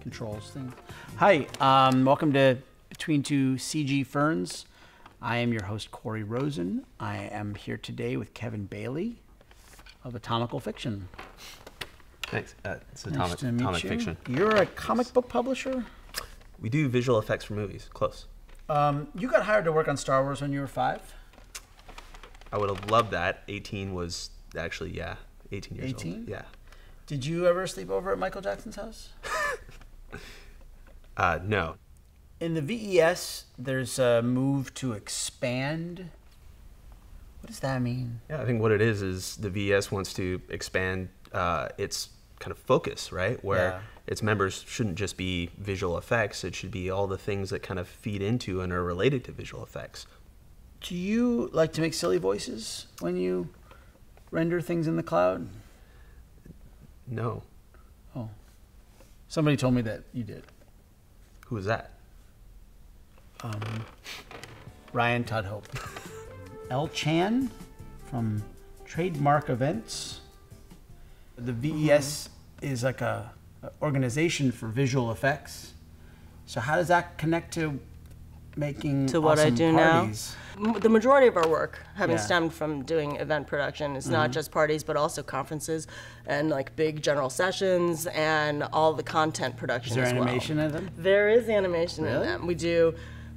controls thing. Hi, welcome to Between Two CG Ferns. I am your host, Corey Rosen. I am here today with Kevin Bailey of Atomical Fiction. Thanks. It's Nice to meet Atomic you. Fiction. You're a comic book publisher? We do visual effects for movies. Close. You got hired to work on Star Wars when you were 5? I would have loved that. 18 was actually, 18 years 18? old. Yeah. Did you ever sleep over at Michael Jackson's house? No. In the VES, there's a move to expand. What does that mean? Yeah, I think what it is the VES wants to expand its kind of focus, right? Where its members shouldn't just be visual effects. It should be all the things that kind of feed into and are related to visual effects. Do you like to make silly voices when you render things in the cloud? No. Oh. Somebody told me that you did. Who is that? Ryan Tudhope. L. Chan from Trademark Events. The VES is like a organization for visual effects. So how does that connect to making to what awesome I do parties? now? The majority of our work, having Yeah. stemmed from doing event production, is not just parties, but also conferences and like big general sessions and all the content production Is there as well. animation in them? There is animation in Really? them. We do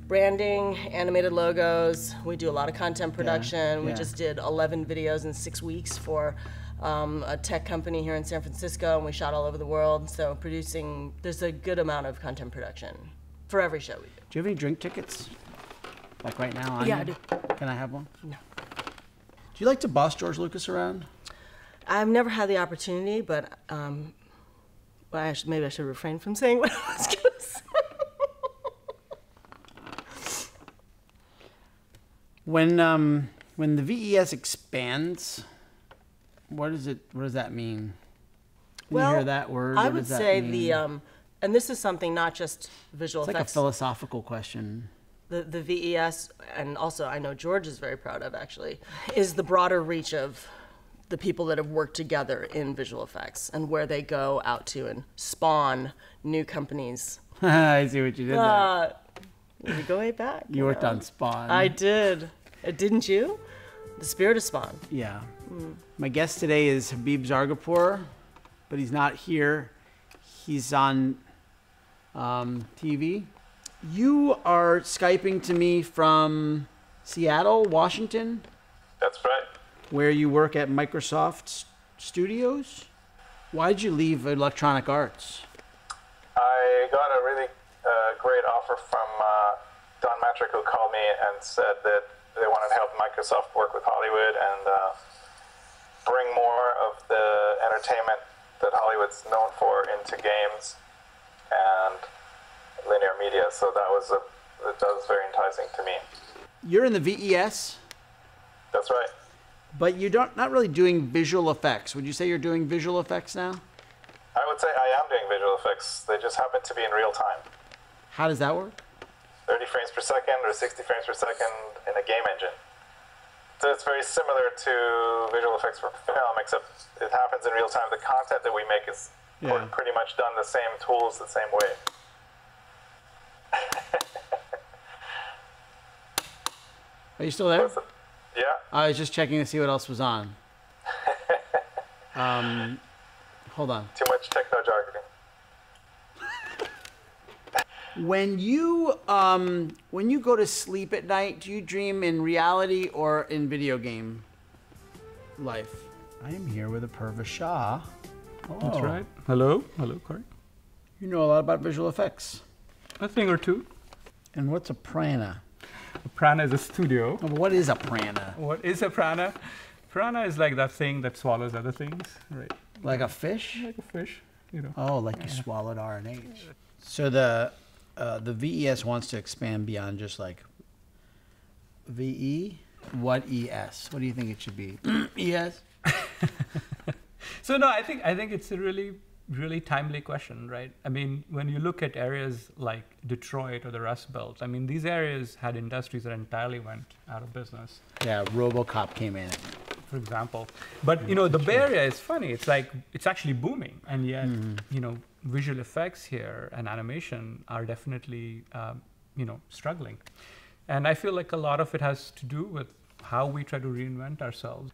branding, animated logos. We do a lot of content production. We yeah. just did 11 videos in 6 weeks for a tech company here in San Francisco, and we shot all over the world. So producing, there's a good amount of content production for every show we do. Do you have any drink tickets? Like right now? Yeah, I do. Can I have one? No. Do you like to boss George Lucas around? I've never had the opportunity, but maybe I should refrain from saying what I was going to say. When the VES expands, what does that mean? When you hear that word, I what would does that say mean? and this is something not just visual It's like a effects. philosophical question. The VES, and also I know George is very proud of actually, is the broader reach of the people that have worked together in visual effects and where they go out to and spawn new companies. I see what you did there. We go way back. You worked on Spawn. I did. Didn't you? The Spirit of Spawn. Yeah. My guest today is Habib Zargapur, but he's not here. He's on TV. You are Skyping to me from Seattle, Washington, That's right. where you work at Microsoft Studios. Why'd you leave Electronic Arts? I got a really great offer from Don Matrick, who called me and said that they wanted to help Microsoft work with Hollywood and bring more of the entertainment that Hollywood's known for into games and linear media. So that was very enticing to me. You're in the VES, That's right. but you're not really doing visual effects. Would you say you're doing visual effects now? I would say I am doing visual effects. They just happen to be in real time. How does that work? 30 frames per second or 60 frames per second in a game engine. So it's very similar to visual effects for film, except it happens in real time. The content that we make is pretty much done the same tools, the same way. Are you still there? Yeah? I was just checking to see what else was on. Hold on. Too much techno jargon. When you go to sleep at night, do you dream in reality or in video game life? I am here with Apurva Shah. Hello. That's right. Hello. Hello, Corey. You know a lot about visual effects. A thing or two. And what's a prana? A prana is a studio. Oh, what is a prana? What is a prana? Prana is like that thing that swallows other things, right? Like a fish? Like a fish, you know. Oh, like you swallowed RNH. So the VES wants to expand beyond just like VE. What ES? What do you think it should be? ES? So no, I think it's a really timely question, right? I mean, when you look at areas like Detroit or the Rust Belt, I mean, these areas had industries that entirely went out of business. Yeah, RoboCop came in. for example. But, you know, the Bay Area is funny. It's like, it's actually booming. And yet, you know, visual effects here and animation are definitely, you know, struggling. And I feel like a lot of it has to do with how we try to reinvent ourselves.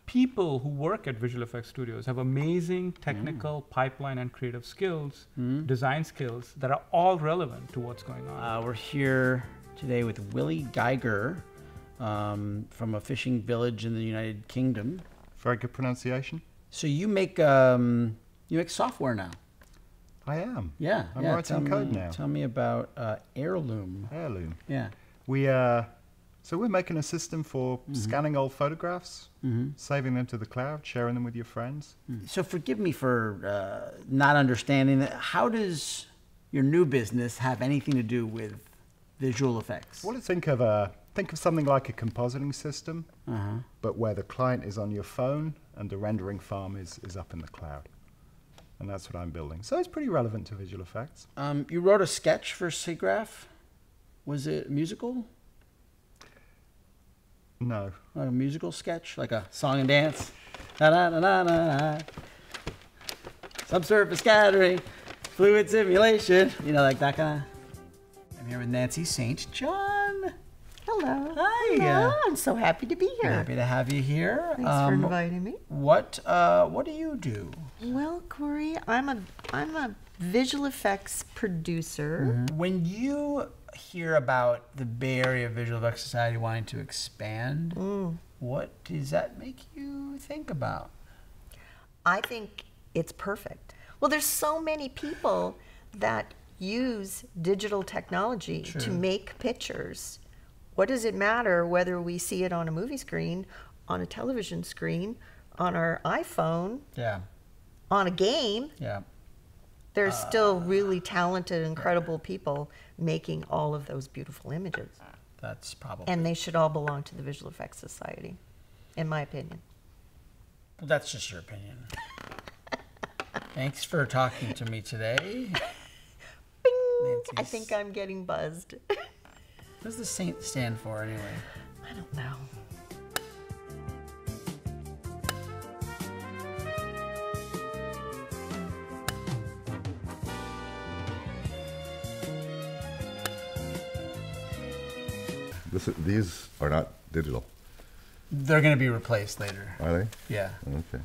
People who work at visual effects studios have amazing technical pipeline and creative skills, design skills that are all relevant to what's going on. We're here today with Willie Geiger from a fishing village in the United Kingdom. Very good pronunciation. So you make software now. I am. Yeah. I'm writing code now. Tell me about Heirloom. Heirloom. Yeah. So we're making a system for scanning old photographs, saving them to the cloud, sharing them with your friends. So forgive me for not understanding that. How does your new business have anything to do with visual effects? Well, think of something like a compositing system, but where the client is on your phone and the rendering farm is up in the cloud. And that's what I'm building. So it's pretty relevant to visual effects. You wrote a sketch for SIGGRAPH. Was it musical? No. Like a musical sketch? Like a song and dance? Na na na na na. Subsurface scattering, fluid simulation. You know, like that kind of. I'm here with Nancy St. John. Hello. Hi. Hello. I'm so happy to be here. Happy to have you here. Thanks for inviting me. What do you do? Well, Corey, I'm a visual effects producer. When you hear about the Bay Area Visual Effects Society wanting to expand, what does that make you think about? I think it's perfect. Well, there's so many people that use digital technology to make pictures. What does it matter whether we see it on a movie screen, on a television screen, on our iPhone, on a game? Yeah. There's still really talented, incredible people making all of those beautiful images. That's probably. And they should all belong to the Visual Effects Society, in my opinion. Well, that's just your opinion. Thanks for talking to me today. Bing! I think I'm getting buzzed. What does the Saint stand for anyway? I don't know. These are not digital. They're going to be replaced later. Are they? Yeah. Okay.